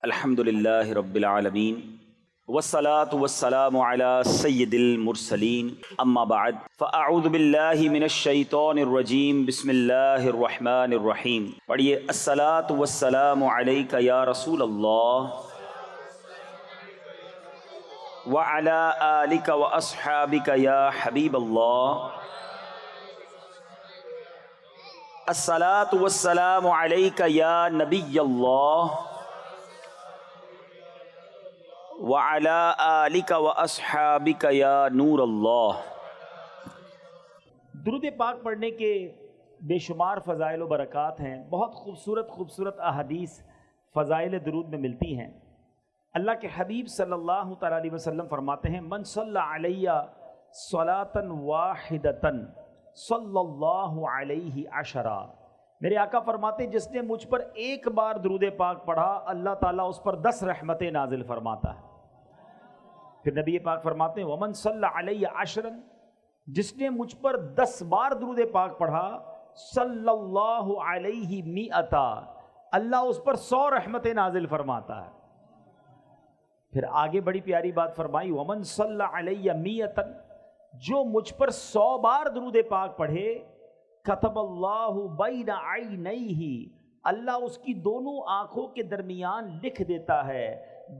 الحمدللہ رب العالمین والصلاة والسلام علی سید المرسلین اما بعد فاعوذ باللہ من الشیطان الرجیم بسم اللہ الرحمن الرحیم۔ پڑھیے الصلاة والسلام علیک یا رسول اللہ وعلی آلک واصحابک یا حبیب اللہ۔ الصلاة والسلام علیک یا نبی اللہ وعلی آلک واصحابک یا نور اللہ۔ درود پاک پڑھنے کے بے شمار فضائل و برکات ہیں، بہت خوبصورت احادیث فضائل درود میں ملتی ہیں۔ اللہ کے حبیب صلی اللہ تعالیٰ علیہ وسلم فرماتے ہیں من صلی علیہ صلاۃ واحدۃ صلی اللہ علیہ عشرہ۔ میرے آقا فرماتے ہیں جس نے مجھ پر ایک بار درود پاک پڑھا اللہ تعالیٰ اس پر 10 رحمتیں نازل فرماتا ہے۔ پھر نبی پاک فرماتے ہیں ومن صلی علیہ عشرا، جس نے مجھ پر 10 بار درود پاک پڑھا صلی اللہ علیہ مئتا، اللہ اس پر 100 رحمتیں نازل فرماتا ہے۔ پھر آگے بڑی پیاری بات فرمائی ومن صلی علیہ مئتا، جو مجھ پر 100 بار درود پاک پڑھے کتب اللہ بین عینیہ، اللہ اس کی دونوں آنکھوں کے درمیان لکھ دیتا ہے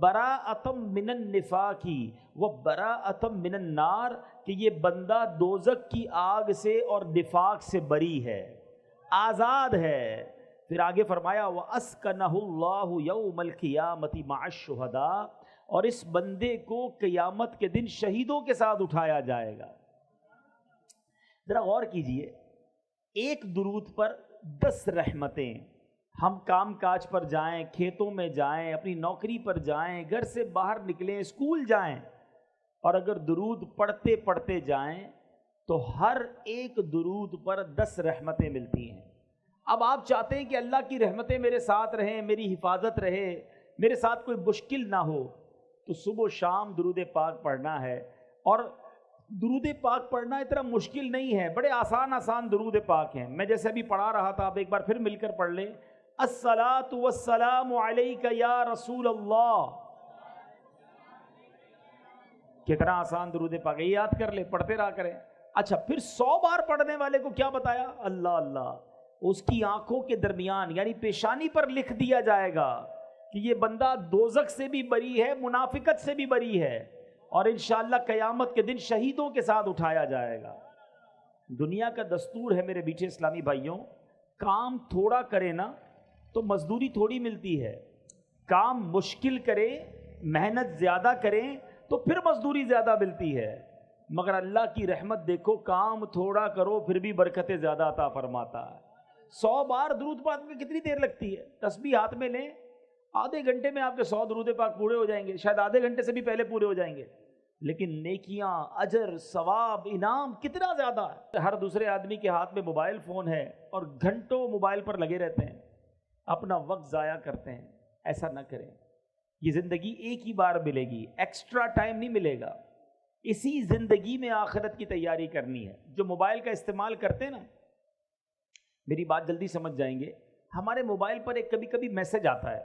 براءۃ من النفاق و براءۃ من النار، کہ یہ بندہ دوزخ کی آگ سے اور نفاق سے بری ہے، آزاد ہے۔ پھر آگے فرمایا وَأَسْكَنَهُ اللَّهُ يَوْمَ الْقِيَامَةِ مَعَ الشُّهَدَاءِ، اور اس بندے کو قیامت کے دن شہیدوں کے ساتھ اٹھایا جائے گا۔ ذرا غور کیجئے، ایک درود پر 10 رحمتیں۔ ہم کام کاج پر جائیں، کھیتوں میں جائیں، اپنی نوکری پر جائیں، گھر سے باہر نکلیں، اسکول جائیں، اور اگر درود پڑھتے پڑھتے جائیں تو ہر ایک درود پر 10 رحمتیں ملتی ہیں۔ اب آپ چاہتے ہیں کہ اللہ کی رحمتیں میرے ساتھ رہیں، میری حفاظت رہے، میرے ساتھ کوئی مشکل نہ ہو، تو صبح و شام درود پاک پڑھنا ہے۔ اور درود پاک پڑھنا اتنا مشکل نہیں ہے، بڑے آسان درود پاک ہیں۔ میں جیسے ابھی پڑھا رہا تھا، آپ ایک بار پھر مل کر پڑھ لیں الصلاۃ والسلام علیک یا رسول اللہ۔ کتنا آسان درود پاک ہے، یہ یاد کر لیں، پڑھتے رہا کریں۔ اچھا، پھر 100 بار پڑھنے والے کو کیا بتایا؟ اللہ اس کی آنکھوں کے درمیان یعنی پیشانی پر لکھ دیا جائے گا کہ یہ بندہ دوزخ سے بھی بری ہے، منافقت سے بھی بری ہے، اور انشاءاللہ قیامت کے دن شہیدوں کے ساتھ اٹھایا جائے گا۔ دنیا کا دستور ہے میرے میٹھے اسلامی بھائیوں، کام تھوڑا کرے نا تو مزدوری تھوڑی ملتی ہے، کام مشکل کرے، محنت زیادہ کریں تو پھر مزدوری زیادہ ملتی ہے۔ مگر اللہ کی رحمت دیکھو، کام تھوڑا کرو پھر بھی برکتیں زیادہ عطا فرماتا ہے۔ 100 بار درود پاک میں کتنی دیر لگتی ہے؟ تسبیح ہاتھ میں لیں، آدھے گھنٹے میں آپ کے 100 درود پاک پورے ہو جائیں گے، شاید آدھے گھنٹے سے بھی پہلے پورے ہو جائیں گے۔ لیکن نیکیاں، اجر، ثواب، انعام کتنا زیادہ ہے۔ ہر دوسرے آدمی کے ہاتھ میں موبائل فون ہے اور گھنٹوں موبائل پر لگے رہتے ہیں، اپنا وقت ضائع کرتے ہیں۔ ایسا نہ کریں، یہ زندگی ایک ہی بار ملے گی، ایکسٹرا ٹائم نہیں ملے گا۔ اسی زندگی میں آخرت کی تیاری کرنی ہے۔ جو موبائل کا استعمال کرتے ہیں نا، میری بات جلدی سمجھ جائیں گے، ہمارے موبائل پر ایک کبھی میسج آتا ہے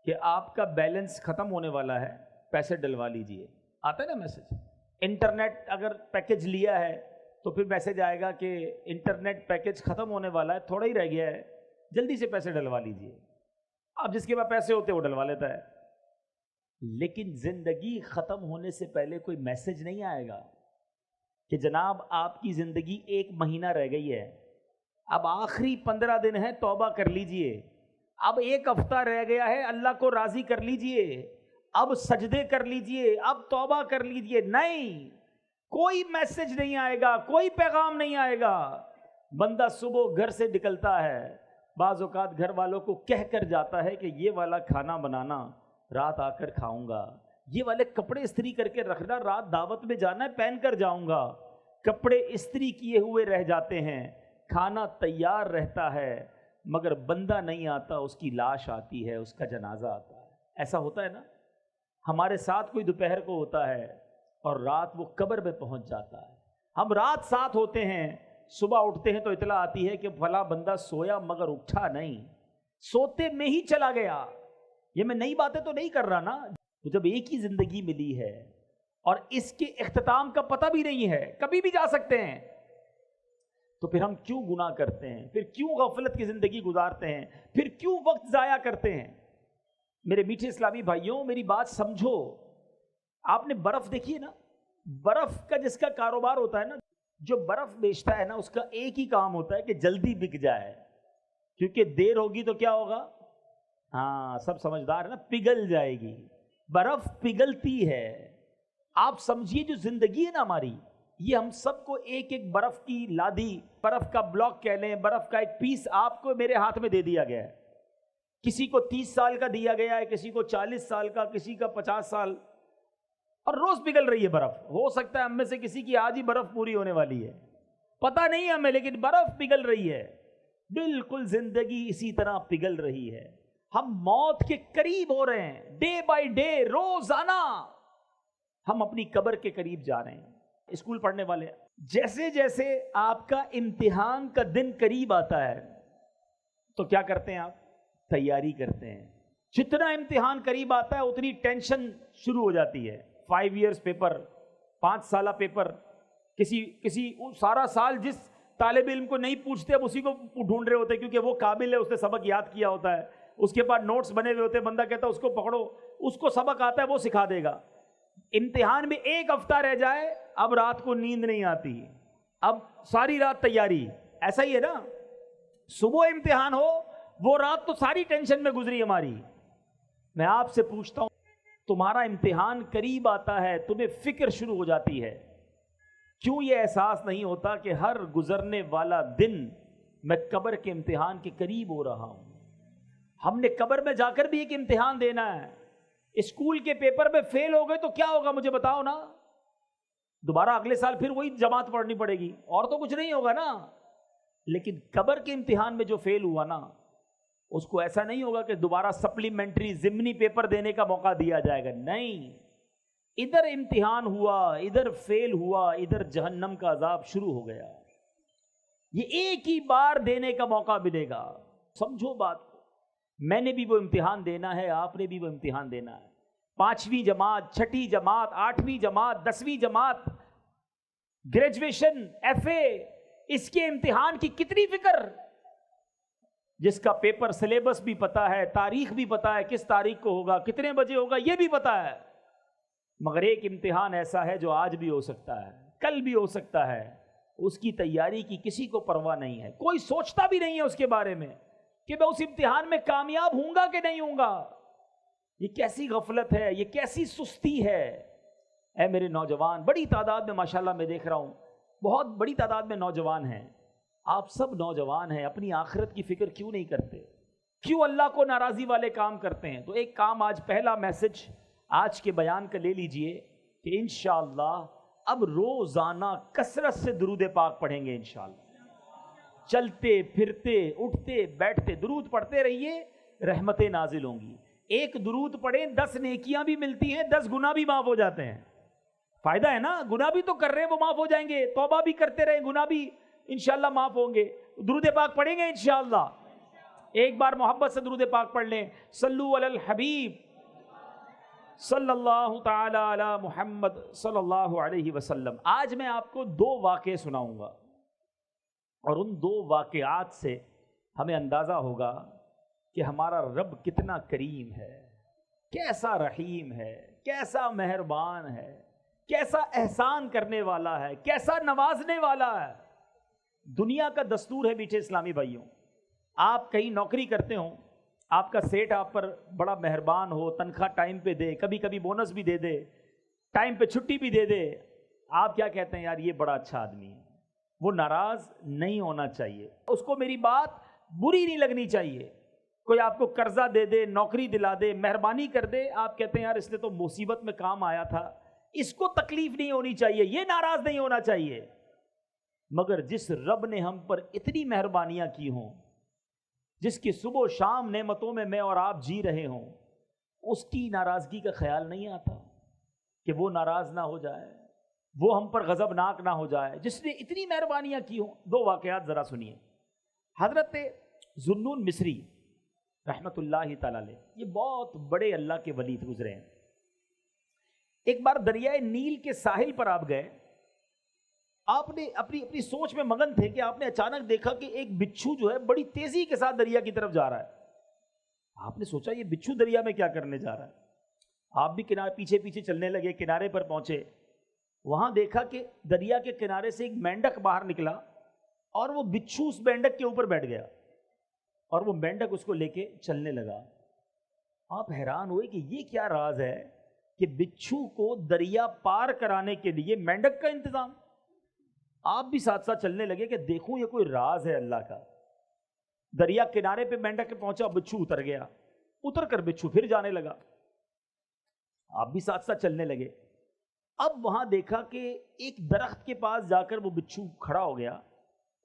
کہ آپ کا بیلنس ختم ہونے والا ہے، پیسے ڈلوا لیجئے، آتا ہے نا میسج۔ انٹرنیٹ اگر پیکج لیا ہے تو پھر میسج آئے گا کہ انٹرنیٹ پیکج ختم ہونے والا ہے، تھوڑا ہی رہ گیا ہے، جلدی سے پیسے ڈلوا لیجئے۔ اب جس کے پاس پیسے ہوتے ہیں وہ ڈلوا لیتا ہے۔ لیکن زندگی ختم ہونے سے پہلے کوئی میسج نہیں آئے گا کہ جناب آپ کی زندگی 1 مہینہ رہ گئی ہے، اب آخری 15 دن ہے، توبہ کر لیجئے، اب 1 ہفتہ رہ گیا ہے، اللہ کو راضی کر لیجئے، اب سجدے کر لیجئے، اب توبہ کر لیجئے۔ نہیں، کوئی میسج نہیں آئے گا، کوئی پیغام نہیں آئے گا۔ بندہ صبح گھر سے نکلتا ہے، بعض اوقات گھر والوں کو کہہ کر جاتا ہے کہ یہ والا کھانا بنانا، رات آ کر کھاؤں گا، یہ والے کپڑے استری کر کے رکھنا، رات دعوت میں جانا ہے پہن کر جاؤں گا۔ کپڑے استری کیے ہوئے رہ جاتے ہیں، کھانا تیار رہتا ہے، مگر بندہ نہیں آتا، اس کی لاش آتی ہے، اس کا جنازہ آتا ہے۔ ایسا ہوتا ہے نا، ہمارے ساتھ کوئی دوپہر کو ہوتا ہے اور رات وہ قبر میں پہنچ جاتا ہے۔ ہم رات ساتھ ہوتے ہیں، صبح اٹھتے ہیں تو اطلاع آتی ہے کہ فلاں بندہ سویا مگر اٹھا نہیں، سوتے میں ہی چلا گیا، یہ میں نئی باتیں تو نہیں کر رہا نا. تو جب ایک ہی زندگی ملی ہے اور اس کے اختتام کا پتہ بھی نہیں ہے, کبھی بھی جا سکتے ہیں, تو پھر ہم کیوں گناہ کرتے ہیں, پھر کیوں غفلت کی زندگی گزارتے ہیں, پھر کیوں وقت ضائع کرتے ہیں؟ میرے میٹھے اسلامی بھائیوں, میری بات سمجھو. آپ نے برف دیکھی ہے نا, برف کا جس کا کاروبار ہوتا ہے نا, جو برف بیچتا ہے نا, اس کا ایک ہی کام ہوتا ہے کہ جلدی بک جائے, کیونکہ دیر ہوگی تو کیا ہوگا؟ ہاں سب سمجھدار ہے نا, پگھل جائے گی. برف پگھلتی ہے. آپ سمجھیے جو زندگی ہے نا ہماری, یہ ہم سب کو ایک ایک برف کی لادی, برف کا بلاک کہہ لیں, برف کا ایک پیس آپ کو میرے ہاتھ میں دے دیا گیا ہے. کسی کو 30 سال کا دیا گیا ہے, کسی کو 40 سال کا, کسی کا 50 سال, اور روز پگھل رہی ہے برف. ہو سکتا ہے ہم میں سے کسی کی آج ہی برف پوری ہونے والی ہے, پتہ نہیں ہمیں, لیکن برف پگھل رہی ہے. بالکل زندگی اسی طرح پگھل رہی ہے. ہم موت کے قریب ہو رہے ہیں, ڈے بائی ڈے, روزانہ ہم اپنی قبر کے قریب جا رہے ہیں. اسکول پڑھنے والے, جیسے جیسے آپ کا امتحان کا دن قریب آتا ہے تو کیا کرتے ہیں آپ؟ تیاری کرتے ہیں. جتنا امتحان قریب آتا ہے اتنی ٹینشن شروع ہو جاتی ہے. 5 ایئرس پیپر, 5 سالہ پیپر, کسی سارا سال جس طالب علم کو نہیں پوچھتے اب اسی کو ڈھونڈ رہے ہوتے, کیونکہ وہ قابل ہے, اس نے سبق یاد کیا ہوتا ہے, اس کے پاس نوٹس بنے ہوئے ہوتے ہیں. بندہ کہتا ہے اس کو پکڑو, اس کو سبق آتا ہے, وہ سکھا دے گا. امتحان میں 1 ہفتہ رہ جائے, اب رات کو نیند نہیں آتی, اب ساری رات تیاری. ایسا ہی ہے نا, صبح امتحان ہو, وہ رات تو ساری ٹینشن میں گزری ہماری. میں آپ سے پوچھتا ہوں, تمہارا امتحان قریب آتا ہے, تمہیں فکر شروع ہو جاتی ہے, کیوں یہ احساس نہیں ہوتا کہ ہر گزرنے والا دن میں قبر کے امتحان کے قریب ہو رہا ہوں؟ ہم نے قبر میں جا کر بھی ایک امتحان دینا ہے. اسکول کے پیپر میں فیل ہو گئے تو کیا ہوگا مجھے بتاؤ نا, دوبارہ اگلے سال پھر وہی جماعت پڑھنی پڑے گی, اور تو کچھ نہیں ہوگا نا. لیکن قبر کے امتحان میں جو فیل ہوا نا, اس کو ایسا نہیں ہوگا کہ دوبارہ سپلیمنٹری ضمنی پیپر دینے کا موقع دیا جائے گا. نہیں, ادھر امتحان ہوا, ادھر فیل ہوا, ادھر جہنم کا عذاب شروع ہو گیا. یہ ایک ہی بار دینے کا موقع ملے گا. سمجھو بات کو, میں نے بھی وہ امتحان دینا ہے, آپ نے بھی وہ امتحان دینا ہے. 5ویں جماعت, 6ٹھی جماعت, 8ویں جماعت, 10ویں جماعت, گریجویشن, FA, اس کے امتحان کی کتنی فکر. جس کا پیپر سلیبس بھی پتا ہے, تاریخ بھی پتا ہے, کس تاریخ کو ہوگا, کتنے بجے ہوگا, یہ بھی پتا ہے. مگر ایک امتحان ایسا ہے جو آج بھی ہو سکتا ہے, کل بھی ہو سکتا ہے. اس کی تیاری کی کسی کو پرواہ نہیں ہے, کوئی سوچتا بھی نہیں ہے اس کے بارے میں کہ میں اس امتحان میں کامیاب ہوں گا کہ نہیں ہوں گا. یہ کیسی غفلت ہے, یہ کیسی سستی ہے. اے میرے نوجوان, بڑی تعداد میں ماشاءاللہ میں دیکھ رہا ہوں, بہت بڑی تعداد میں نوجوان ہیں. آپ سب نوجوان ہیں, اپنی آخرت کی فکر کیوں نہیں کرتے؟ کیوں اللہ کو ناراضی والے کام کرتے ہیں؟ تو ایک کام, آج پہلا میسج آج کے بیان کا لے لیجئے کہ انشاءاللہ اب روزانہ کثرت سے درود پاک پڑھیں گے. انشاءاللہ چلتے پھرتے اٹھتے بیٹھتے درود پڑھتے رہیے, رحمتیں نازل ہوں گی. ایک درود پڑھیں 10 نیکیاں بھی ملتی ہیں, 10 گناہ بھی معاف ہو جاتے ہیں. فائدہ ہے نا, گناہ بھی تو کر رہے ہیں وہ معاف ہو جائیں گے, توبہ بھی کرتے رہیں, گناہ بھی انشاءاللہ معاف ہوں گے. درود پاک پڑھیں گے انشاءاللہ. ایک بار محبت سے درود پاک پڑھ لیں, صلو علی الحبیب صلی اللہ تعالی علی محمد صلی اللہ علیہ وسلم. آج میں آپ کو 2 واقعے سناؤں گا, اور ان 2 واقعات سے ہمیں اندازہ ہوگا کہ ہمارا رب کتنا کریم ہے, کیسا رحیم ہے, کیسا مہربان ہے, کیسا احسان کرنے والا ہے, کیسا نوازنے والا ہے. دنیا کا دستور ہے میٹھے اسلامی بھائیوں, آپ کہیں نوکری کرتے ہوں, آپ کا سیٹ آپ پر بڑا مہربان ہو, تنخواہ ٹائم پہ دے, کبھی کبھی بونس بھی دے دے, ٹائم پہ چھٹی بھی دے دے, آپ کیا کہتے ہیں, یار یہ بڑا اچھا آدمی ہے. وہ ناراض نہیں ہونا چاہیے, اس کو میری بات بری نہیں لگنی چاہیے. کوئی آپ کو قرضہ دے دے, نوکری دلا دے, مہربانی کر دے, آپ کہتے ہیں یار اس نے تو مصیبت میں کام آیا تھا, اس کو تکلیف نہیں ہونی چاہیے, یہ ناراض نہیں ہونا چاہیے. مگر جس رب نے ہم پر اتنی مہربانیاں کی ہوں, جس کی صبح و شام نعمتوں میں اور آپ جی رہے ہوں, اس کی ناراضگی کا خیال نہیں آتا کہ وہ ناراض نہ ہو جائے, وہ ہم پر غضبناک نہ ہو جائے, جس نے اتنی مہربانیاں کی ہوں. 2 واقعات ذرا سنیے. حضرت ذو النون مصری رحمت اللہ تعالی علیہ، یہ بہت بڑے اللہ کے ولی گزرے ہیں۔ ایک بار دریائے نیل کے ساحل پر آپ گئے، آپ نے اپنی سوچ میں مگن تھے کہ آپ نے اچانک دیکھا کہ ایک بچھو جو ہے بڑی تیزی کے ساتھ دریا کی طرف جا رہا ہے۔ آپ نے سوچا یہ بچھو دریا میں کیا کرنے جا رہا ہے؟ آپ بھی کنارے پیچھے پیچھے چلنے لگے، کنارے پر پہنچے، وہاں دیکھا کہ دریا کے کنارے سے ایک مینڈک باہر نکلا اور وہ بچھو اس مینڈک کے اوپر بیٹھ گیا اور وہ مینڈک اس کو لے کے چلنے لگا۔ آپ حیران ہوئے کہ یہ کیا راز ہے کہ بچھو کو دریا پار کرانے کے لیے مینڈک کا انتظام۔ آپ بھی ساتھ ساتھ چلنے لگے کہ دیکھوں یہ کوئی راز ہے اللہ کا۔ دریا کنارے پہ مینڈک پہنچا، بچھو اتر گیا، اتر کر بچھو پھر جانے لگا۔ آپ بھی ساتھ ساتھ چلنے لگے۔ اب وہاں دیکھا کہ ایک درخت کے پاس جا کر وہ بچھو کھڑا ہو گیا،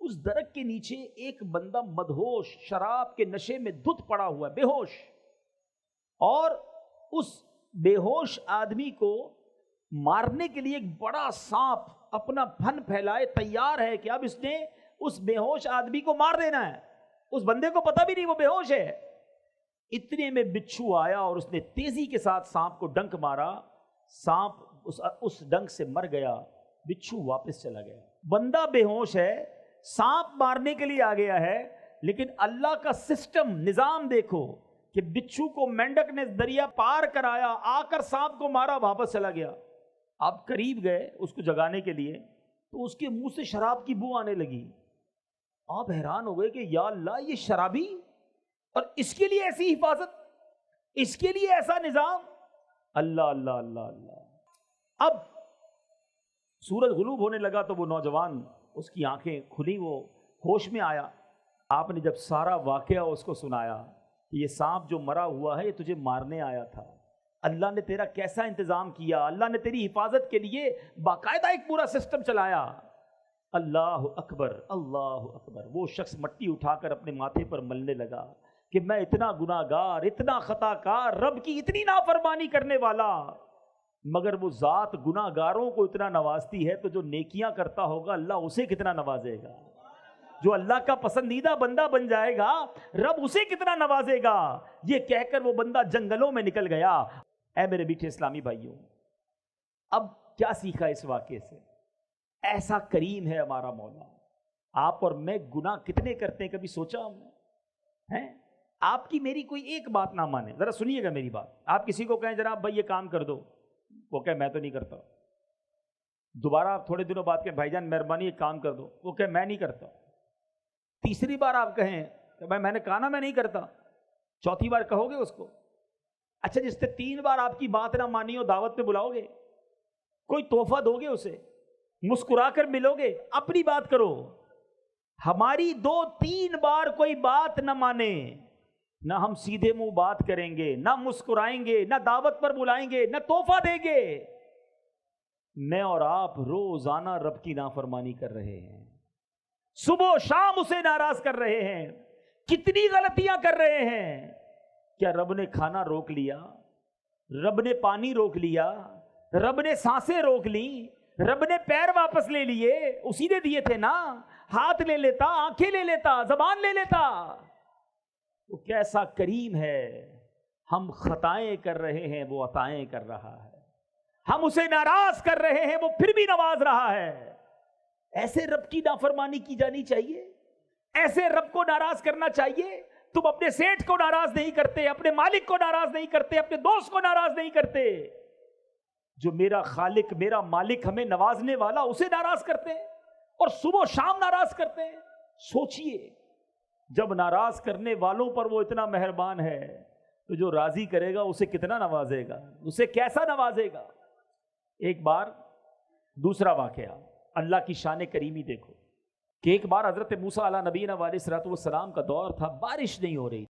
اس درخت کے نیچے ایک بندہ مدہوش شراب کے نشے میں دھت پڑا ہوا ہے، بے ہوش، اور اس بے ہوش آدمی کو مارنے کے لیے ایک بڑا سانپ اپنا پھن پھیلائے تیار ہے کہ اب اس نے اس بے ہوش آدمی کو مار دینا ہے۔ اس بندے کو پتہ بھی نہیں وہ بے ہوش ہے۔ اتنے میں بچھو آیا اور اس نے تیزی کے ساتھ سانپ کو ڈنک مارا، سانپ اس ڈنک سے مر گیا، بچھو واپس چلا گیا۔ بندہ بے ہوش ہے، سانپ مارنے کے لیے آ گیا ہے، لیکن اللہ کا سسٹم نظام دیکھو کہ بچھو کو مینڈک نے دریا پار کرایا، آ کر سانپ کو مارا، واپس چلا گیا۔ آپ قریب گئے اس کو جگانے کے لیے تو اس کے منہ سے شراب کی بو آنے لگی۔ آپ حیران ہو گئے کہ یا اللہ، یہ شرابی اور اس کے لیے ایسی حفاظت، اس کے لیے ایسا نظام، اللہ اللہ اللہ اللہ۔ اب سورج غروب ہونے لگا تو وہ نوجوان، اس کی آنکھیں کھلی، وہ ہوش میں آیا۔ آپ نے جب سارا واقعہ اس کو سنایا کہ یہ سانپ جو مرا ہوا ہے یہ تجھے مارنے آیا تھا، اللہ نے تیرا کیسا انتظام کیا، اللہ نے تیری حفاظت کے لیے باقاعدہ ایک پورا سسٹم چلایا۔ اللہ اکبر اللہ اکبر۔ وہ شخص مٹی اٹھا کر اپنے ماتھے پر ملنے لگا کہ میں اتنا گناہ گار، اتنا خطا کار، رب کی اتنی نافرمانی کرنے والا، مگر وہ ذات گناہ گاروں کو اتنا نوازتی ہے تو جو نیکیاں کرتا ہوگا اللہ اسے کتنا نوازے گا۔ جو اللہ کا پسندیدہ بندہ بن جائے گا رب اسے کتنا نوازے گا۔ یہ کہہ کر وہ بندہ جنگلوں میں نکل گیا۔ اے میرے میٹھے اسلامی بھائیوں، اب کیا سیکھا اس واقعے سے؟ ایسا کریم ہے ہمارا مولا۔ آپ اور میں گناہ کتنے کرتے ہیں، کبھی سوچا ہم نے؟ آپ کی میری کوئی ایک بات نہ مانے، ذرا سنیے گا میری بات۔ آپ کسی کو کہیں جناب بھائی یہ کام کر دو، وہ کہے میں تو نہیں کرتا۔ دوبارہ آپ تھوڑے دنوں بعد کہیں بھائی جان مہربانی یہ کام کر دو، وہ کہے میں نہیں کرتا۔ تیسری بار آپ کہیں کہ بھائی میں نے کہا نا میں نہیں کرتا، چوتھی بار کہو گے اس کو؟ اچھا جس نے 3 بار آپ کی بات نہ مانی ہو دعوت پہ بلاؤ گے؟ کوئی تحفہ دو گے اسے؟ مسکرا کر ملو گے؟ اپنی بات کرو۔ ہماری 2-3 بار کوئی بات نہ مانے، نہ ہم سیدھے منہ بات کریں گے، نہ مسکرائیں گے، نہ دعوت پر بلائیں گے، نہ تحفہ دیں گے۔ میں اور آپ روزانہ رب کی نافرمانی کر رہے ہیں، صبح و شام اسے ناراض کر رہے ہیں، کتنی غلطیاں کر رہے ہیں۔ کیا رب نے کھانا روک لیا؟ رب نے پانی روک لیا؟ رب نے سانسیں روک لی؟ رب نے پیر واپس لے لیے؟ اسی نے دیے تھے نا۔ ہاتھ لے لیتا، آنکھیں لے لیتا، زبان لے لیتا۔ وہ کیسا کریم ہے۔ ہم خطائیں کر رہے ہیں، وہ عطائیں کر رہا ہے۔ ہم اسے ناراض کر رہے ہیں، وہ پھر بھی نواز رہا ہے۔ ایسے رب کی نافرمانی کی جانی چاہیے؟ ایسے رب کو ناراض کرنا چاہیے؟ تم اپنے سیٹھ کو ناراض نہیں کرتے، اپنے مالک کو ناراض نہیں کرتے، اپنے دوست کو ناراض نہیں کرتے، جو میرا خالق میرا مالک ہمیں نوازنے والا اسے ناراض کرتے ہیں اور صبح و شام ناراض کرتے ہیں۔ سوچئے جب ناراض کرنے والوں پر وہ اتنا مہربان ہے تو جو راضی کرے گا اسے کتنا نوازے گا، اسے کیسا نوازے گا۔ ایک بار دوسرا واقعہ، اللہ کی شان کریمی دیکھو کہ ایک بار حضرت موسیٰ علیہ نبینا علیہ الصلوۃ والسلام کا دور تھا، بارش نہیں ہو رہی،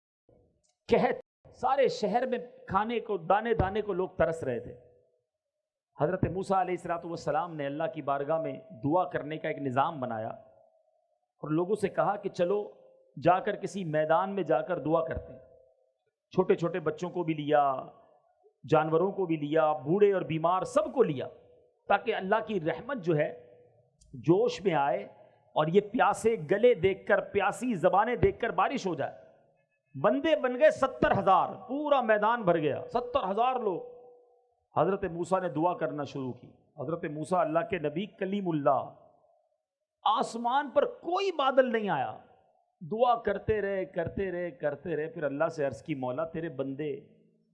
قحط، سارے شہر میں کھانے کو دانے دانے کو لوگ ترس رہے تھے۔ حضرت موسیٰ علیہ الصلوۃ والسلام نے اللہ کی بارگاہ میں دعا کرنے کا ایک نظام بنایا اور لوگوں سے کہا کہ چلو جا کر کسی میدان میں جا کر دعا کرتے ہیں۔ چھوٹے چھوٹے بچوں کو بھی لیا، جانوروں کو بھی لیا، بوڑھے اور بیمار سب کو لیا، تاکہ اللہ کی رحمت جو ہے جوش میں آئے اور یہ پیاسے گلے دیکھ کر، پیاسی زبانیں دیکھ کر بارش ہو جائے۔ بندے بن گئے 70,000، پورا میدان بھر گیا، 70,000 لوگ۔ حضرت موسیٰ نے دعا کرنا شروع کی۔ حضرت موسیٰ اللہ کے نبی کلیم اللہ، آسمان پر کوئی بادل نہیں آیا، دعا کرتے رہے کرتے رہے کرتے رہے۔ پھر اللہ سے عرض کی، مولا تیرے بندے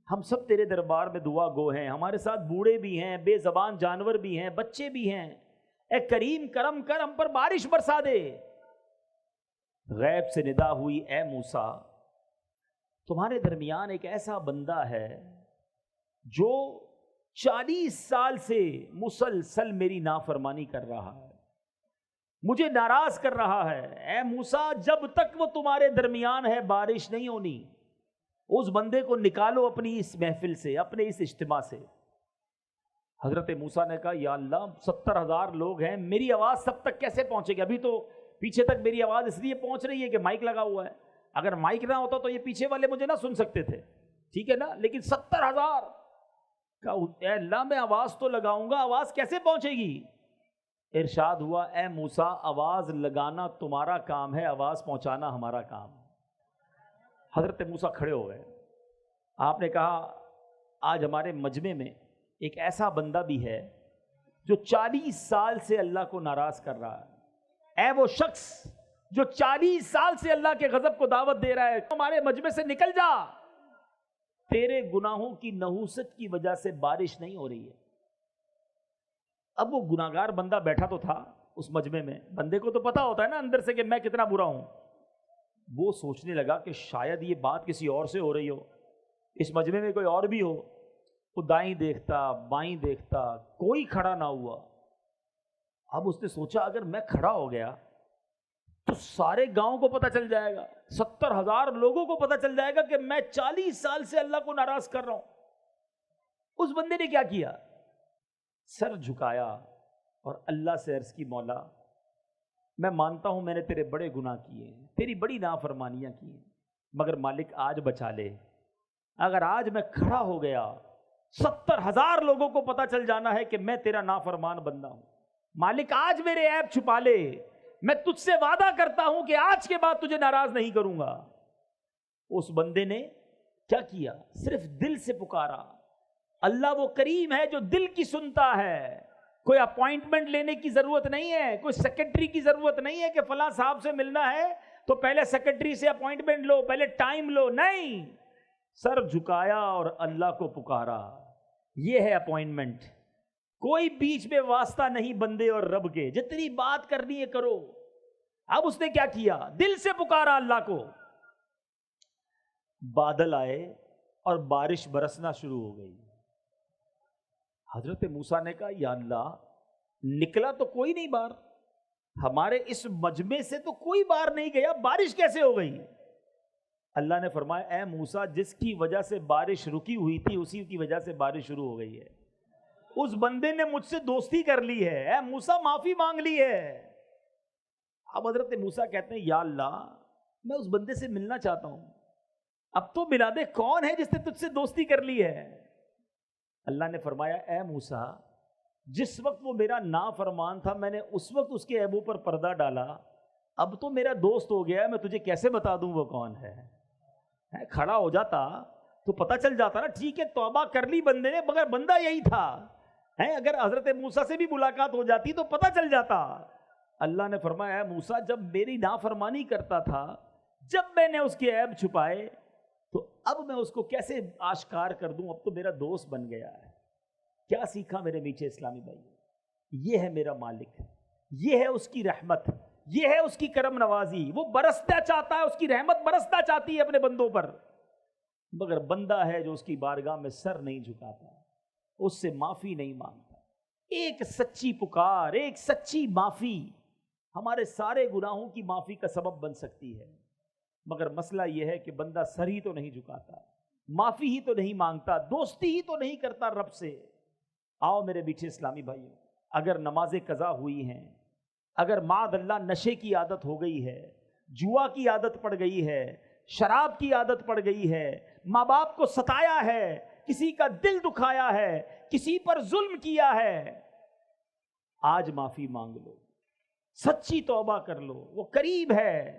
ہم سب تیرے دربار میں دعا گو ہیں، ہمارے ساتھ بوڑھے بھی ہیں، بے زبان جانور بھی ہیں، بچے بھی ہیں، اے کریم کرم کر، ہم پر بارش برسا دے۔ غیب سے ندا ہوئی، اے موسیٰ تمہارے درمیان ایک ایسا بندہ ہے جو 40 سال سے مسلسل میری نافرمانی کر رہا ہے، مجھے ناراض کر رہا ہے۔ اے موسیٰ جب تک وہ تمہارے درمیان ہے بارش نہیں ہونی، اس بندے کو نکالو اپنی اس محفل سے، اپنے اس اجتماع سے۔ حضرت موسیٰ نے کہا، یا اللہ 70,000 لوگ ہیں، میری آواز سب تک کیسے پہنچے گی؟ ابھی تو پیچھے تک میری آواز اس لیے پہنچ رہی ہے کہ مائک لگا ہوا ہے، اگر مائک نہ ہوتا تو یہ پیچھے والے مجھے نہ سن سکتے تھے، ٹھیک ہے نا؟ لیکن 70,000 کا، اے اللہ میں آواز تو لگاؤں گا، آواز کیسے پہنچے گی؟ ارشاد ہوا، اے موسیٰ آواز لگانا تمہارا کام ہے، آواز پہنچانا ہمارا کام ہے۔ حضرت موسیٰ کھڑے ہو گئے۔ آپ نے کہا، آج ہمارے مجمع میں ایک ایسا بندہ بھی ہے جو 40 سال سے اللہ کو ناراض کر رہا ہے۔ اے وہ شخص جو 40 سال سے اللہ کے غضب کو دعوت دے رہا ہے، ہمارے مجمع سے نکل جا، تیرے گناہوں کی نحوست کی وجہ سے بارش نہیں ہو رہی ہے۔ اب وہ گناہگار بندہ بیٹھا تو تھا اس مجمع میں، بندے کو تو پتا ہوتا ہے نا اندر سے کہ میں کتنا برا ہوں۔ وہ سوچنے لگا کہ شاید یہ بات کسی اور سے ہو رہی ہو، اس مجمع میں کوئی اور بھی ہو۔ وہ دائیں دیکھتا بائیں دیکھتا، کوئی کھڑا نہ ہوا۔ اب اس نے سوچا اگر میں کھڑا ہو گیا تو سارے گاؤں کو پتہ چل جائے گا، 70,000 لوگوں کو پتہ چل جائے گا کہ میں 40 سال سے اللہ کو ناراض کر رہا ہوں۔ اس بندے نے کیا کیا؟ سر جھکایا اور اللہ سے عرض کی، مولا میں مانتا ہوں میں نے تیرے بڑے گناہ کیے ہیں، تیری بڑی نافرمانیاں کی ہیں، مگر مالک آج بچا لے۔ اگر آج میں کھڑا ہو گیا 70,000 لوگوں کو پتہ چل جانا ہے کہ میں تیرا نافرمان بندہ ہوں، مالک آج میرے عیب چھپا لے، میں تجھ سے وعدہ کرتا ہوں کہ آج کے بعد تجھے ناراض نہیں کروں گا۔ اس بندے نے کیا کیا؟ صرف دل سے پکارا۔ اللہ وہ کریم ہے جو دل کی سنتا ہے، کوئی اپوائنٹمنٹ لینے کی ضرورت نہیں ہے، کوئی سیکرٹری کی ضرورت نہیں ہے کہ فلاں صاحب سے ملنا ہے تو پہلے سیکرٹری سے اپوائنٹمنٹ لو، پہلے ٹائم لو، نہیں، سر جھکایا اور اللہ کو پکارا، یہ ہے اپوائنٹمنٹ۔ کوئی بیچ میں واسطہ نہیں بندے اور رب کے، جتنی بات کرنی ہے کرو۔ اب اس نے کیا کیا؟ دل سے پکارا اللہ کو۔ بادل آئے اور بارش برسنا شروع ہو گئی۔ حضرت موسیٰ نے کہا، یا اللہ نکلا تو کوئی نہیں باہر، ہمارے اس مجمع سے تو کوئی باہر نہیں گیا، بارش کیسے ہو گئی؟ اللہ نے فرمایا، اے موسیٰ جس کی وجہ سے بارش رکی ہوئی تھی اسی کی وجہ سے بارش شروع ہو گئی ہے۔ اس بندے نے مجھ سے دوستی کر لی ہے، اے موسیٰ معافی مانگ لی ہے۔ اب حضرت موسیٰ کہتے ہیں، یا اللہ میں اس بندے سے ملنا چاہتا ہوں، اب تو ملا دے، کون ہے جس نے تجھ سے دوستی کر لی ہے؟ اللہ نے فرمایا، اے موسیٰ جس وقت وہ میرا نافرمان تھا میں نے اس وقت اس کے عیبوں پر پردہ ڈالا، اب تو میرا دوست ہو گیا ہے، میں تجھے کیسے بتا دوں وہ کون ہے؟ کھڑا ہو جاتا تو پتہ چل جاتا نا، ٹھیک ہے توبہ کر لی بندے نے، مگر بندہ یہی تھا۔ اگر حضرت موسیٰ سے بھی ملاقات ہو جاتی تو پتہ چل جاتا۔ اللہ نے فرمایا، اے موسیٰ جب میری نافرمانی کرتا تھا، جب میں نے اس کے عیب چھپائے تو اب میں اس کو کیسے آشکار کر دوں؟ اب تو میرا دوست بن گیا ہے۔ کیا سیکھا میرے میٹھے اسلامی بھائی؟ یہ ہے میرا مالک، یہ ہے اس کی رحمت، یہ ہے اس کی کرم نوازی۔ وہ برستا چاہتا ہے، اس کی رحمت برستا چاہتی ہے اپنے بندوں پر، مگر بندہ ہے جو اس کی بارگاہ میں سر نہیں جھکاتا، اس سے معافی نہیں مانگتا۔ ایک سچی پکار، ایک سچی معافی ہمارے سارے گناہوں کی معافی کا سبب بن سکتی ہے، مگر مسئلہ یہ ہے کہ بندہ سر ہی تو نہیں جھکاتا، معافی ہی تو نہیں مانگتا، دوستی ہی تو نہیں کرتا رب سے۔ آؤ میرے میٹھے اسلامی بھائیوں، اگر نمازیں قضا ہوئی ہیں، اگر معاذ اللہ نشے کی عادت ہو گئی ہے، جوا کی عادت پڑ گئی ہے، شراب کی عادت پڑ گئی ہے، ماں باپ کو ستایا ہے، کسی کا دل دکھایا ہے، کسی پر ظلم کیا ہے، آج معافی مانگ لو، سچی توبہ کر لو، وہ قریب ہے،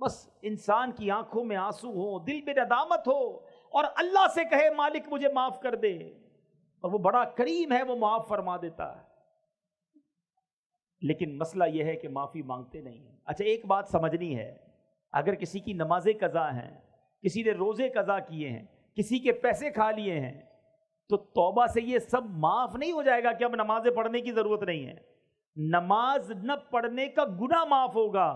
بس انسان کی آنکھوں میں آنسو ہو، دل میں ندامت ہو، اور اللہ سے کہے مالک مجھے معاف کر دے، اور وہ بڑا کریم ہے، وہ معاف فرما دیتا ہے۔ لیکن مسئلہ یہ ہے کہ معافی مانگتے نہیں ہیں۔ اچھا ایک بات سمجھنی ہے، اگر کسی کی نمازیں قضا ہیں، کسی نے روزے قضا کیے ہیں، کسی کے پیسے کھا لیے ہیں، تو توبہ سے یہ سب معاف نہیں ہو جائے گا کہ اب نمازیں پڑھنے کی ضرورت نہیں ہے۔ نماز نہ پڑھنے کا گناہ معاف ہوگا،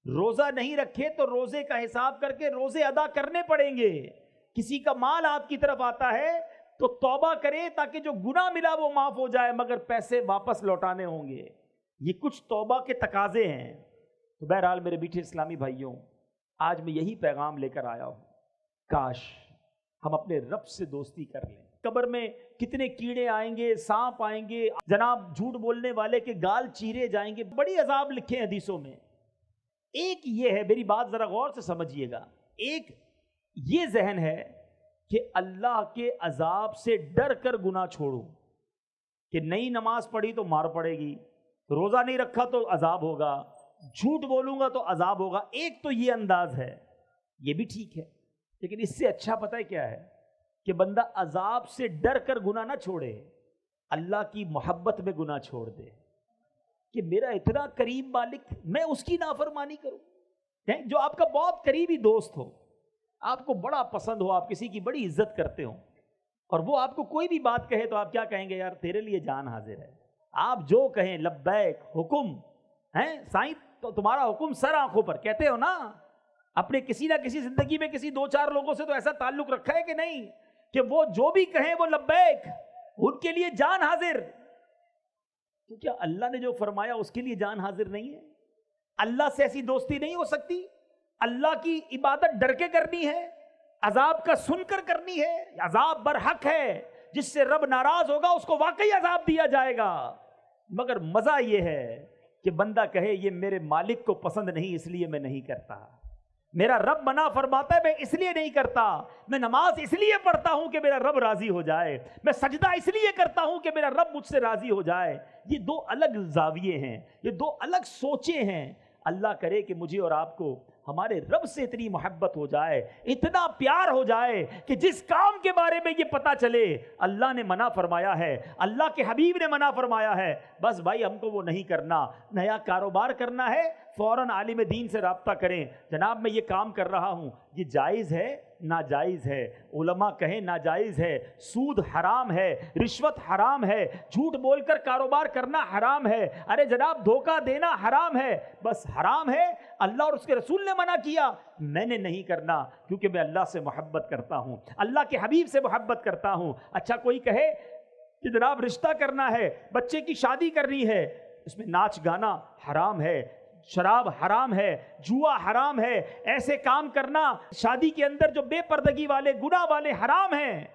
روزہ نہیں رکھے تو روزے کا حساب کر کے روزے ادا کرنے پڑیں گے۔ کسی کا مال آپ کی طرف آتا ہے تو توبہ کرے تاکہ جو گناہ ملا وہ معاف ہو جائے، مگر پیسے واپس لوٹانے ہوں گے۔ یہ کچھ توبہ کے تقاضے ہیں۔ تو بہرحال میرے میٹھے اسلامی بھائیوں، آج میں یہی پیغام لے کر آیا ہوں، کاش ہم اپنے رب سے دوستی کر لیں۔ قبر میں کتنے کیڑے آئیں گے، سانپ آئیں گے، جناب جھوٹ بولنے والے کے گال چیرے جائیں گے، بڑی عذاب لکھے ہیں حدیثوں میں۔ ایک یہ ہے، میری بات ذرا غور سے سمجھیے گا، ایک یہ ذہن ہے کہ اللہ کے عذاب سے ڈر کر گناہ چھوڑوں، کہ نئی نماز پڑھی تو مار پڑے گی، روزہ نہیں رکھا تو عذاب ہوگا، جھوٹ بولوں گا تو عذاب ہوگا۔ ایک تو یہ انداز ہے، یہ بھی ٹھیک ہے، لیکن اس سے اچھا پتہ ہے کیا ہے؟ کہ بندہ عذاب سے ڈر کر گناہ نہ چھوڑے، اللہ کی محبت میں گناہ چھوڑ دے، کہ میرا اتنا کریم مالک، میں اس کی نافرمانی کروں۔ جو آپ کا بہت قریبی دوست ہو، آپ کو بڑا پسند ہو، آپ کسی کی بڑی عزت کرتے ہو، اور وہ آپ کو کوئی بھی بات کہے تو آپ کیا کہیں گے؟ یار تیرے لیے جان حاضر ہے، آپ جو کہیں لبیک، حکم ہیں سائیں، تو تمہارا حکم سر آنکھوں پر، کہتے ہو نا؟ اپنے کسی نہ کسی زندگی میں کسی دو چار لوگوں سے تو ایسا تعلق رکھا ہے کہ نہیں، کہ وہ جو بھی کہیں وہ لبیک، ان کے لیے جان حاضر۔ تو کیا اللہ نے جو فرمایا اس کے لیے جان حاضر نہیں ہے؟ اللہ سے ایسی دوستی نہیں ہو سکتی؟ اللہ کی عبادت ڈر کے کرنی ہے، عذاب کا سن کر کرنی ہے، عذاب برحق ہے، جس سے رب ناراض ہوگا اس کو واقعی عذاب دیا جائے گا۔ مگر مزہ یہ ہے کہ بندہ کہے یہ میرے مالک کو پسند نہیں اس لیے میں نہیں کرتا، میرا رب منع فرماتا ہے میں اس لیے نہیں کرتا، میں نماز اس لیے پڑھتا ہوں کہ میرا رب راضی ہو جائے، میں سجدہ اس لیے کرتا ہوں کہ میرا رب مجھ سے راضی ہو جائے۔ یہ دو الگ زاویے ہیں، یہ دو الگ سوچیں ہیں۔ اللہ کرے کہ مجھے اور آپ کو ہمارے رب سے اتنی محبت ہو جائے، اتنا پیار ہو جائے کہ جس کام کے بارے میں یہ پتا چلے اللہ نے منع فرمایا ہے، اللہ کے حبیب نے منع فرمایا ہے، بس بھائی ہم کو وہ نہیں کرنا۔ نیا کاروبار کرنا ہے، فوراً عالم دین سے رابطہ کریں، جناب میں یہ کام کر رہا ہوں، یہ جائز ہے ناجائز ہے؟ علماء کہیں ناجائز ہے، سود حرام ہے، رشوت حرام ہے، جھوٹ بول کر کاروبار کرنا حرام ہے، ارے جناب دھوکہ دینا حرام ہے، بس حرام ہے، اللہ اور اس کے رسول نے منع کیا، میں نے نہیں کرنا کیونکہ میں اللہ سے محبت کرتا ہوں، اللہ کے حبیب سے محبت کرتا ہوں۔ اچھا کوئی کہے کہ جناب رشتہ کرنا ہے، بچے کی شادی کرنی ہے، اس میں ناچ گانا حرام ہے، شراب حرام ہے، جوا حرام ہے، ایسے کام کرنا شادی کے اندر جو بے پردگی والے گناہ والے حرام ہیں،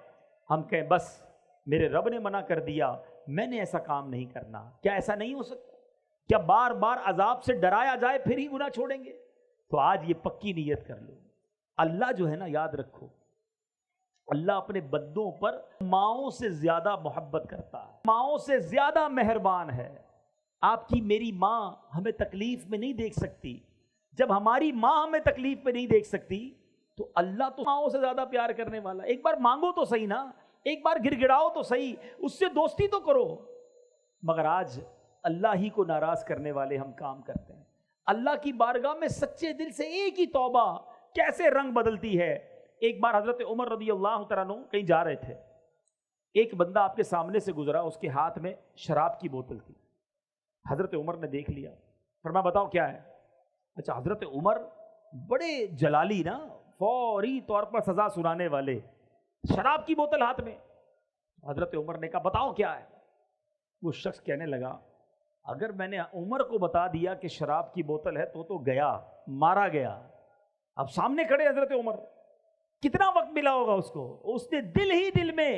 ہم کہیں بس میرے رب نے منع کر دیا، میں نے ایسا کام نہیں کرنا۔ کیا ایسا نہیں ہو سکتا؟ کیا بار بار عذاب سے ڈرایا جائے پھر ہی گناہ چھوڑیں گے؟ تو آج یہ پکی نیت کر لو، اللہ جو ہے نا، یاد رکھو اللہ اپنے بندوں پر ماؤں سے زیادہ محبت کرتا ہے، ماؤں سے زیادہ مہربان ہے۔ آپ کی میری ماں ہمیں تکلیف میں نہیں دیکھ سکتی، جب ہماری ماں ہمیں تکلیف میں نہیں دیکھ سکتی تو اللہ تو ماؤں سے زیادہ پیار کرنے والا۔ ایک بار مانگو تو صحیح نا، ایک بار گر گڑاؤ تو صحیح، اس سے دوستی تو کرو۔ مگر آج اللہ ہی کو ناراض کرنے والے ہم کام کرتے ہیں۔ اللہ کی بارگاہ میں سچے دل سے ایک ہی توبہ کیسے رنگ بدلتی ہے۔ ایک بار حضرت عمر رضی اللہ تعالیٰ عنہ کہیں جا رہے تھے، ایک بندہ آپ کے سامنے سے گزرا، اس کے ہاتھ میں شراب کی بوتل تھی، حضرت عمر نے دیکھ لیا، فرمایا بتاؤ کیا ہے؟ اچھا حضرت عمر بڑے جلالی نا، فوری طور پر سزا سنانے والے، شراب کی بوتل ہاتھ میں۔ حضرت عمر نے کہا بتاؤ کیا ہے؟ وہ شخص کہنے لگا اگر میں نے عمر کو بتا دیا کہ شراب کی بوتل ہے تو گیا، مارا گیا۔ اب سامنے کھڑے حضرت عمر، کتنا وقت ملا ہوگا اس کو؟ اس نے دل ہی دل میں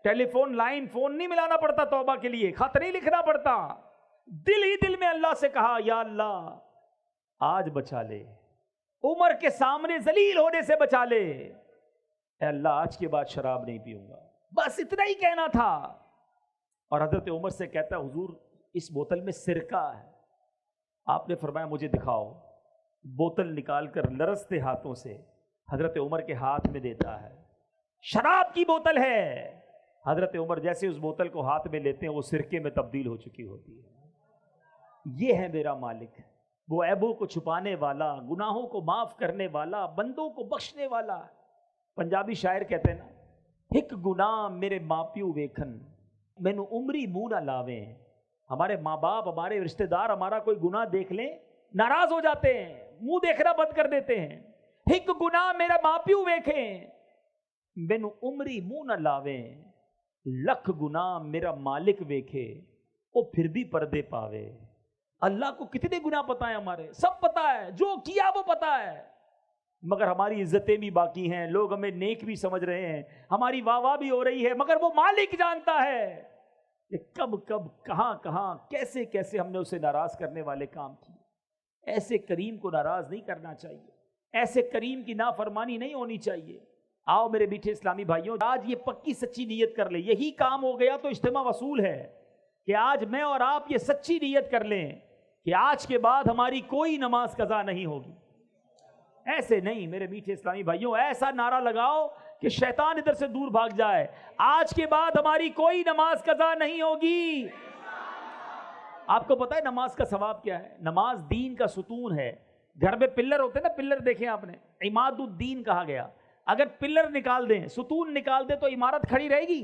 ٹیلی فون لائن فون نہیں ملانا پڑتا توبہ کے لیے، خط نہیں لکھنا پڑتا، دل ہی دل میں اللہ سے کہا یا اللہ آج بچا لے، عمر کے سامنے ذلیل ہونے سے بچا لے، اے اللہ آج کے بعد شراب نہیں پیوں گا، بس اتنا ہی کہنا تھا۔ اور حضرت عمر سے کہتا ہے حضور اس بوتل میں سرکہ ہے. آپ نے فرمایا مجھے دکھاؤ. بوتل نکال کر لرزتے ہاتھوں سے حضرت عمر کے ہاتھ میں دیتا ہے. شراب کی بوتل ہے. حضرت عمر جیسے اس بوتل کو ہاتھ میں لیتے ہیں وہ سرکے میں تبدیل ہو چکی ہوتی ہے. یہ ہے میرا مالک، وہ عیبوں کو چھپانے والا، گناہوں کو معاف کرنے والا، بندوں کو بخشنے والا. پنجابی شاعر کہتے ہیں نا، ایک گناہ میرے ماں پیو ویکھن مینوں عمری منہ نہ لاویں. ہمارے ماں باپ، ہمارے رشتہ دار ہمارا کوئی گناہ دیکھ لیں ناراض ہو جاتے ہیں، منہ دیکھنا بند کر دیتے ہیں. ایک گناہ میرا ماں پیو ویکھیں مینوں عمری منہ نہ لاویں. لکھ گناہ میرا مالک ویکھے وہ پھر بھی پردے پاوے. اللہ کو کتنے گناہ پتہ ہیں، ہمارے سب پتہ ہے، جو کیا وہ پتہ ہے، مگر ہماری عزتیں بھی باقی ہیں، لوگ ہمیں نیک بھی سمجھ رہے ہیں، ہماری واہ واہ بھی ہو رہی ہے، مگر وہ مالک جانتا ہے کہ کب کب کہاں کہاں کیسے کیسے ہم نے اسے ناراض کرنے والے کام کیے. ایسے کریم کو ناراض نہیں کرنا چاہیے، ایسے کریم کی نافرمانی نہیں ہونی چاہیے. آؤ میرے میٹھے اسلامی بھائیوں، آج یہ پکی سچی نیت کر لیں. یہی کام ہو گیا تو اجتماع وصول ہے کہ آج میں اور آپ یہ سچی نیت کر لیں کہ آج کے بعد ہماری کوئی نماز قضا نہیں ہوگی. ایسے نہیں میرے میٹھے اسلامی بھائیوں، ایسا نعرہ لگاؤ کہ شیطان ادھر سے دور بھاگ جائے. آج کے بعد ہماری کوئی نماز قضا نہیں ہوگی. آپ کو پتا ہے نماز کا ثواب کیا ہے؟ نماز دین کا ستون ہے. گھر میں پلر ہوتے ہیں نا، پلر دیکھیں آپ نے، عماد الدین کہا گیا. اگر پلر نکال دیں، ستون نکال دیں تو عمارت کھڑی رہے گی؟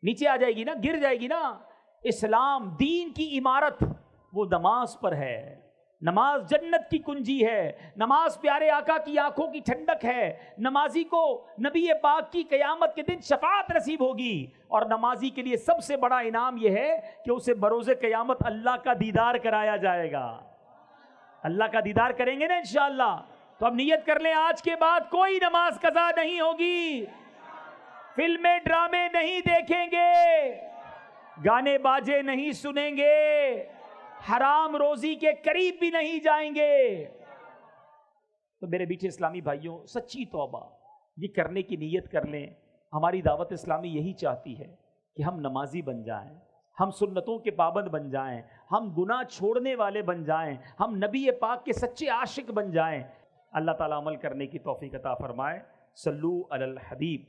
نیچے آ جائے گی نا، گر جائے گی نا. اسلام دین کی عمارت وہ نماز پر ہے. نماز جنت کی کنجی ہے. نماز پیارے آقا کی آنکھوں کی ٹھنڈک ہے. نمازی کو نبی پاک کی قیامت کے دن شفاعت نصیب ہوگی. اور نمازی کے لیے سب سے بڑا انعام یہ ہے کہ اسے بروز قیامت اللہ کا دیدار کرایا جائے گا. اللہ کا دیدار کریں گے نا انشاءاللہ. تو اب نیت کر لیں آج کے بعد کوئی نماز قضا نہیں ہوگی، فلمیں ڈرامے نہیں دیکھیں گے، گانے باجے نہیں سنیں گے، حرام روزی کے قریب بھی نہیں جائیں گے. تو میرے بیٹھے اسلامی بھائیوں، سچی توبہ یہ کرنے کی نیت کر لیں. ہماری دعوت اسلامی یہی چاہتی ہے کہ ہم نمازی بن جائیں، ہم سنتوں کے پابند بن جائیں، ہم گناہ چھوڑنے والے بن جائیں، ہم نبی پاک کے سچے عاشق بن جائیں. اللہ تعالیٰ عمل کرنے کی توفیق عطا فرمائے. صلو علی الحبیب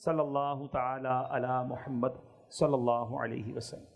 صلی اللہ تعالی علی محمد صلی اللہ علیہ وسلم.